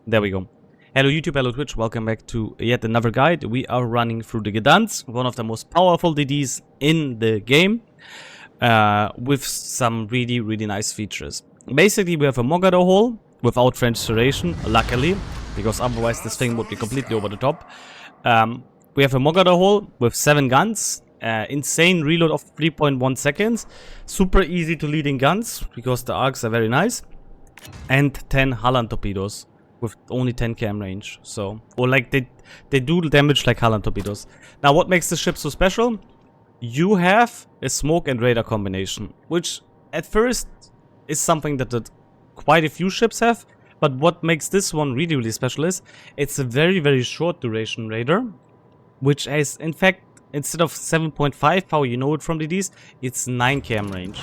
There we go. Hello YouTube, hello Twitch, welcome back to yet another guide. We are running through the Gdansk, one of the most powerful DDs in the game, with some really nice features. Basically, we have a Mogado hole without transferation, luckily, because otherwise this thing would be completely over the top. We have a Mogado hole with 7 guns, insane reload of 3.1 seconds, super easy to lead in guns, because the arcs are very nice, and 10 Hallan torpedoes with only 10 km range. So, or like they do damage like Hallan torpedoes. Now, what makes the ship so special? You have a smoke and radar combination, which at first is something that quite a few ships have. But what makes this one really special is it's a very short duration radar, which is in fact instead of 7.5, how you know it from DDs, it's 9 km range.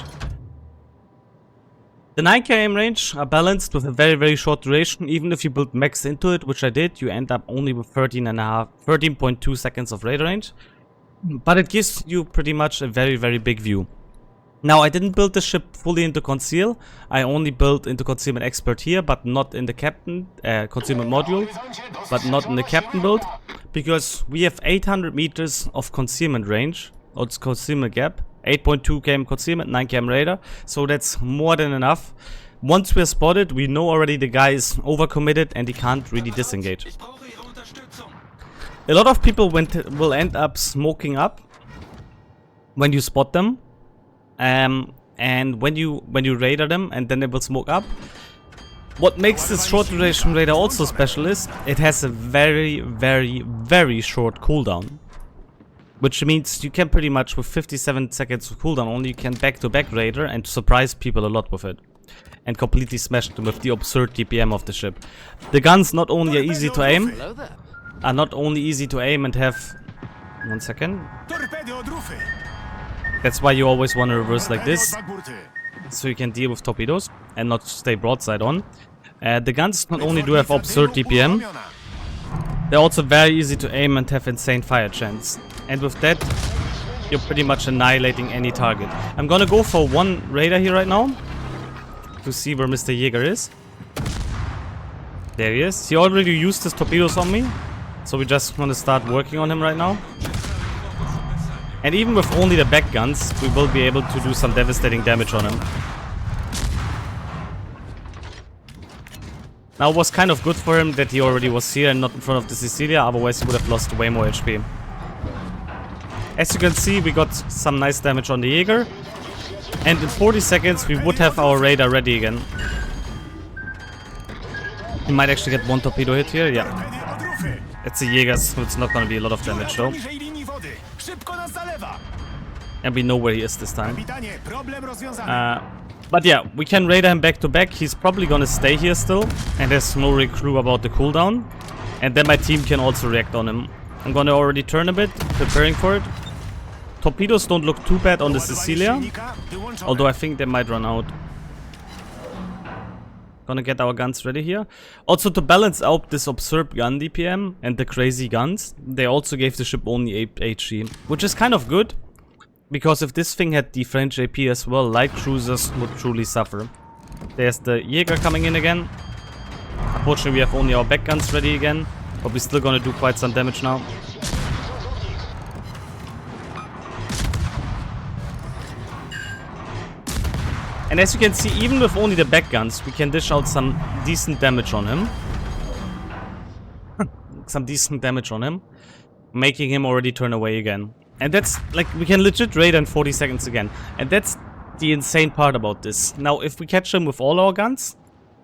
The 9 km range are balanced with a very short duration. Even if you build max into it, which I did, you end up only with 13.2 seconds of radar range. But it gives you pretty much a very big view. Now, I didn't build the ship fully into conceal. I only built into concealment expert here, but not in the captain concealment module, but not in the captain build, because we have 800 meters of concealment range, or it's concealment gap. 8.2 km concealment, 9 km radar, so that's more than enough. Once we're spotted, we know already the guy is overcommitted and he can't really disengage. A lot of people will end up smoking up when you spot them, and when you radar them, and then they will smoke up. What makes this short duration radar also special is it has a very short cooldown. Which means you can pretty much, with 57 seconds of cooldown only, you can back-to-back radar and surprise people a lot with it. And completely smash them with the absurd DPM of the ship. The guns not only are easy to aim, and have... One second. That's why you always want to reverse like this, so you can deal with torpedoes and not stay broadside on. The guns not only do have absurd DPM, they're also very easy to aim and have insane fire chance. And with that, you're pretty much annihilating any target. I'm gonna go for one radar here right now to see where Mr. Jäger is. There he is. He already used his torpedoes on me, so we just want to start working on him right now. And even with only the back guns, we will be able to do some devastating damage on him. Now, it was kind of good for him that he already was here and not in front of the Sicilia, otherwise he would have lost way more HP. As you can see, we got some nice damage on the Jäger, and in 40 seconds we would have our radar ready again. He might actually get one torpedo hit here, yeah. It's a Jäger, so it's not gonna be a lot of damage though. And we know where he is this time. But yeah, we can radar him back to back. He's probably gonna stay here still, and there's no recruit about the cooldown. And then my team can also react on him. I'm gonna already turn a bit, preparing for it. Torpedoes don't look too bad on the Sicilia, although I think they might run out. Gonna get our guns ready here. Also, to balance out this absurd gun DPM and the crazy guns, they also gave the ship only 8 HE, which is kind of good, because if this thing had the French AP as well, light cruisers would truly suffer. There's the Jäger coming in again. Unfortunately, we have only our back guns ready again, but we're still gonna do quite some damage now. And as you can see, even with only the back guns, we can dish out some decent damage on him. Making him already turn away again. And that's, like, we can legit radar in 40 seconds again. And that's the insane part about this. Now, if we catch him with all our guns,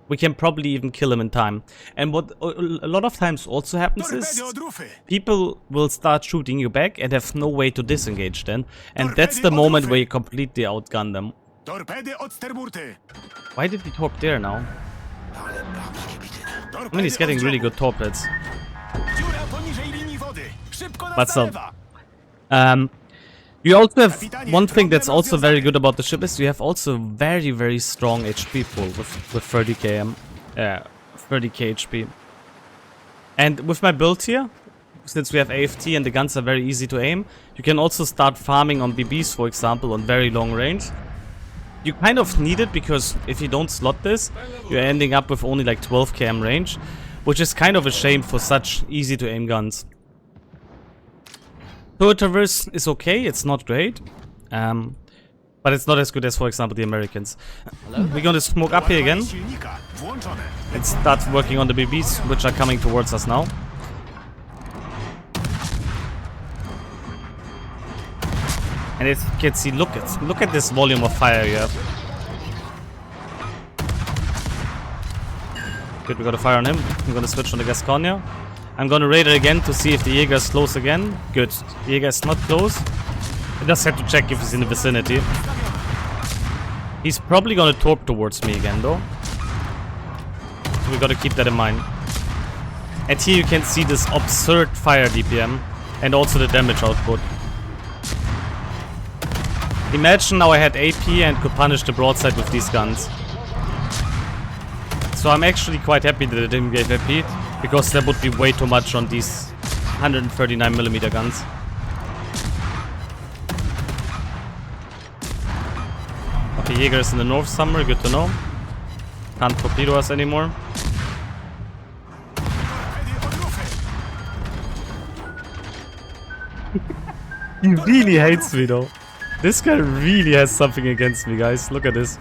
we can probably even kill him in time. And what a lot of times also happens is people will start shooting you back and have no way to disengage then. And that's the moment where you completely outgun them. Why did he torp there now? I mean, he's getting really good torpedoes. But still. You also have one thing that's also very good about the ship is you have also very strong HP pool with 30k 30k HP. And with my build here, since we have AFT and the guns are very easy to aim, you can also start farming on BBs, for example, on very long range. You kind of need it, because if you don't slot this, you're ending up with only like 12 km range. which is kind of a shame for such easy to aim guns. Turret traverse is okay, it's not great, but it's not as good as, for example, the Americans. We're gonna smoke up here again and start working on the BBs, which are coming towards us now. And as you can see, look at this volume of fire you have. Good, we got a fire on him. I'm gonna switch on the Gasconia. I'm gonna raid it again to see if the Jäger is close again. Good. Jäger is not close. I just have to check if he's in the vicinity. He's probably gonna torp towards me again though. So we gotta keep that in mind. And here you can see this absurd fire DPM and also the damage output. Imagine now I had AP and could punish the broadside with these guns. So I'm actually quite happy that I didn't give AP, because that would be way too much on these 139mm guns. Okay, Jäger is in the north somewhere, good to know. Can't torpedo us anymore. He really hates me though. This guy really has something against me, guys. Look at this.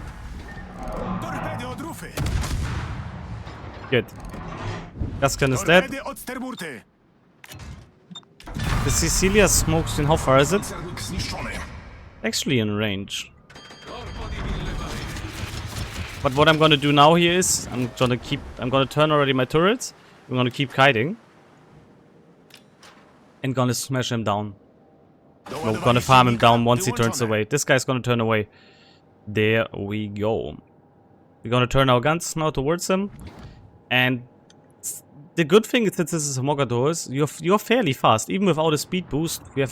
Good. Gascan is dead. The Sicilia smokes in. How far is it? Actually in range. But what I'm gonna do now here is I'm gonna turn already my turrets. I'm gonna keep kiting. And gonna smash him down. We're gonna farm him down once he turns away. This guy's gonna turn away. There we go. We're gonna turn our guns now towards him. And the good thing is that this is Mogadors, you're fairly fast. Even without a speed boost, we have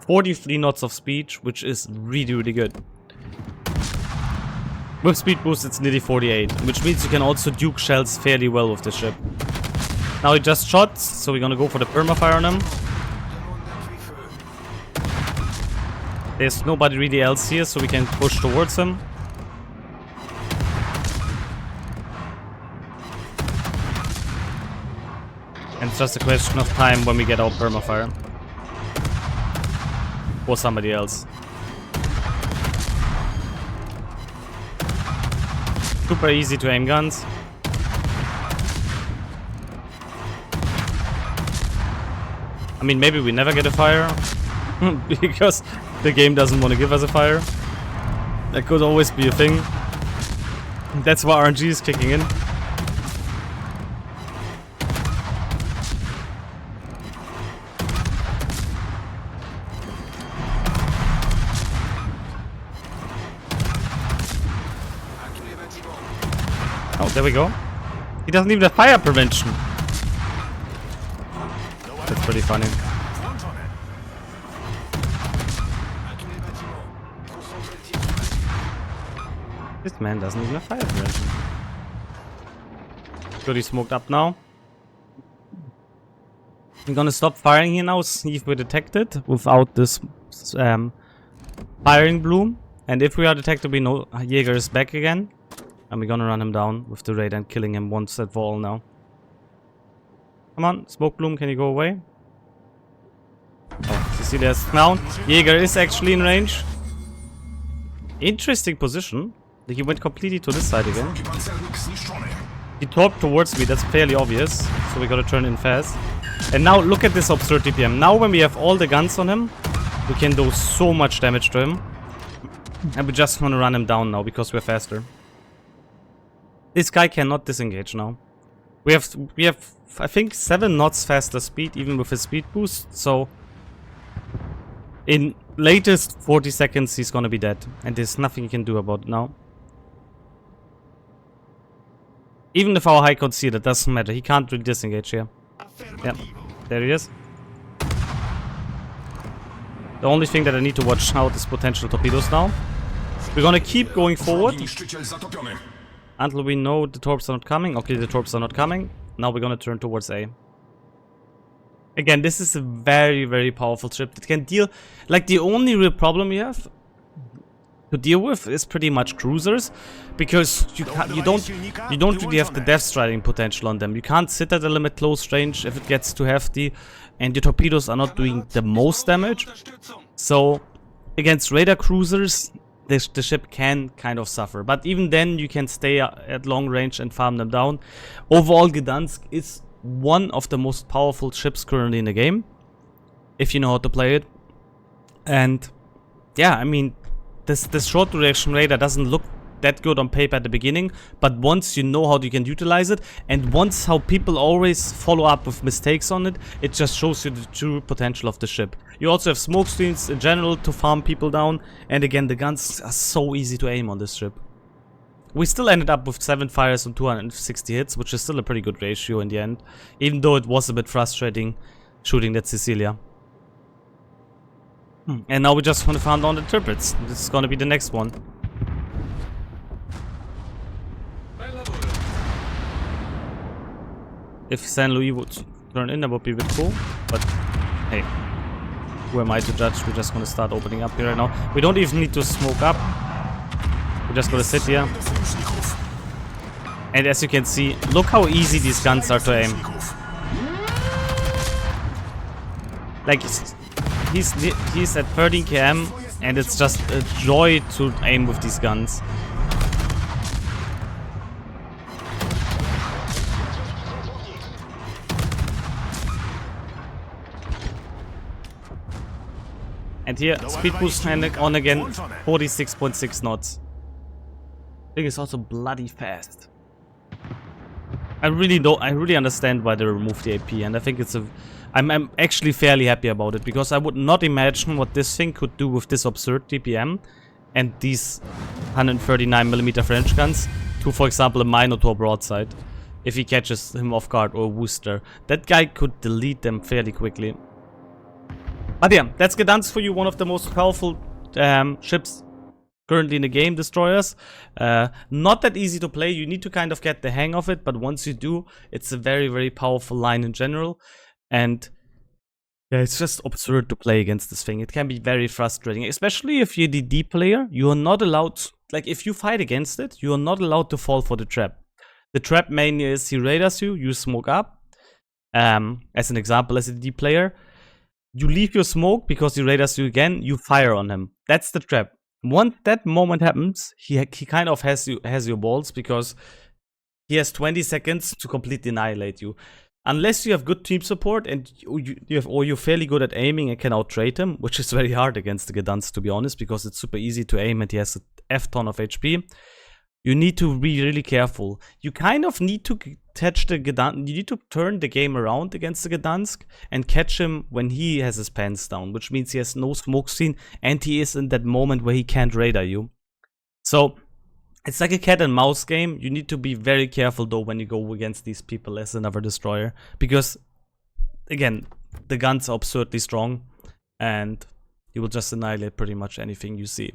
43 knots of speed, which is really, really good. With speed boost, it's nearly 48, which means you can also duke shells fairly well with the ship. Now he just shot, so we're gonna go for the permafire on him. There's nobody really else here, so we can push towards him. And it's just a question of time when we get our permafire. Or somebody else. Super easy to aim guns. I mean, maybe we never get a fire. Because the game doesn't want to give us a fire. That could always be a thing. That's why RNG is kicking in. Oh, there we go. He doesn't even have fire prevention. That's pretty funny. This man doesn't even have fire prevention. Good, he smoked up now. I'm gonna stop firing here now, see if we're detected without this firing bloom. And if we are detected, we know Jäger is back again. And we're gonna run him down with the raid and killing him once and for all now. Come on, smoke bloom, can you go away? Oh, you see there's now. Jäger is actually in range. Interesting position. He went completely to this side again. He torped towards me, that's fairly obvious. So we gotta turn in fast. And now look at this absurd DPM. Now when we have all the guns on him, we can do so much damage to him. And we just wanna run him down now because we're faster. This guy cannot disengage now. We have I think 7 knots faster speed even with his speed boost, so in latest 40 seconds he's gonna be dead. And there's nothing you can do about it now. Even if our high conceal, it doesn't matter. He can't really disengage here. Yeah, there he is. The only thing that I need to watch out is potential torpedoes now. We're gonna keep going forward until we know the torps are not coming. Okay, the torps are not coming. Now we're gonna turn towards A. Again, this is a very, very powerful ship that can deal... Like, the only real problem we have to deal with is pretty much cruisers, because you don't really have the death striding potential on them. You can't sit at a limit close range if it gets too hefty, and your torpedoes are not doing the most damage. So against radar cruisers, the ship can kind of suffer, but even then you can stay at long range and farm them down. Overall, Gdansk is one of the most powerful ships currently in the game, if you know how to play it. And yeah, I mean, this short duration radar doesn't look that good on paper at the beginning, but once you know how you can utilize it, and once how people always follow up with mistakes on it, it just shows you the true potential of the ship. You also have smoke screens in general to farm people down, and again, the guns are so easy to aim on this ship. We still ended up with 7 fires on 260 hits, which is still a pretty good ratio in the end, even though it was a bit frustrating shooting that Sicilia. And now we just want to farm down the turrets. This is gonna be the next one. If San Luis would turn in, that would be a bit cool. But hey, who am I to judge? We're just gonna start opening up here right now. We don't even need to smoke up. We're just gonna sit here. And as you can see, look how easy these guns are to aim. Like, he's at 13 km, and it's just a joy to aim with these guns. And here, speed boost on again, 46.6 knots. Thing is also bloody fast. I really understand why they removed the AP, and I think I'm actually fairly happy about it, because I would not imagine what this thing could do with this absurd DPM and these 139mm French guns to, for example, a Minotaur broadside. If he catches him off guard, or a Wooster, that guy could delete them fairly quickly. But yeah, that's Gdansk for you, one of the most powerful ships currently in the game, destroyers. Not that easy to play, you need to kind of get the hang of it, but once you do, it's a very, very powerful line in general. And yeah, it's just absurd to play against this thing. It can be very frustrating, especially if you're the D player. You are not allowed, like if you fight against it, you are not allowed to fall for the trap. The trap mainly is he radars you, you smoke up. As an example, as a D player, you leave your smoke because he radars you again, you fire on him. That's the trap. Once that moment happens, he kind of has your balls, because he has 20 seconds to completely annihilate you. Unless you have good team support and you're fairly good at aiming and can out-trade him, which is very hard against the Gdansk, to be honest, because it's super easy to aim and he has a F-ton of HP. You need to be really careful. You kind of need to catch the Gdansk. You need to turn the game around against the Gdansk and catch him when he has his pants down, which means he has no smoke screen and he is in that moment where he can't radar you. So it's like a cat and mouse game. You need to be very careful though when you go against these people as another destroyer, because again, the guns are absurdly strong and you will just annihilate pretty much anything you see.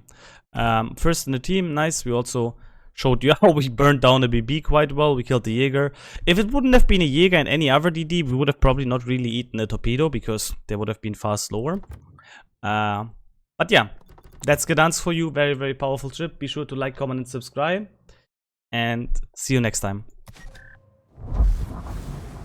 First in the team, nice. We also showed you how we burned down a BB quite well. We killed the Jaeger. If it wouldn't have been a Jaeger and any other DD, we would have probably not really eaten a torpedo, because they would have been far slower. But yeah, that's Gdansk for you. Very, very powerful ship. Be sure to like, comment, and subscribe. And see you next time.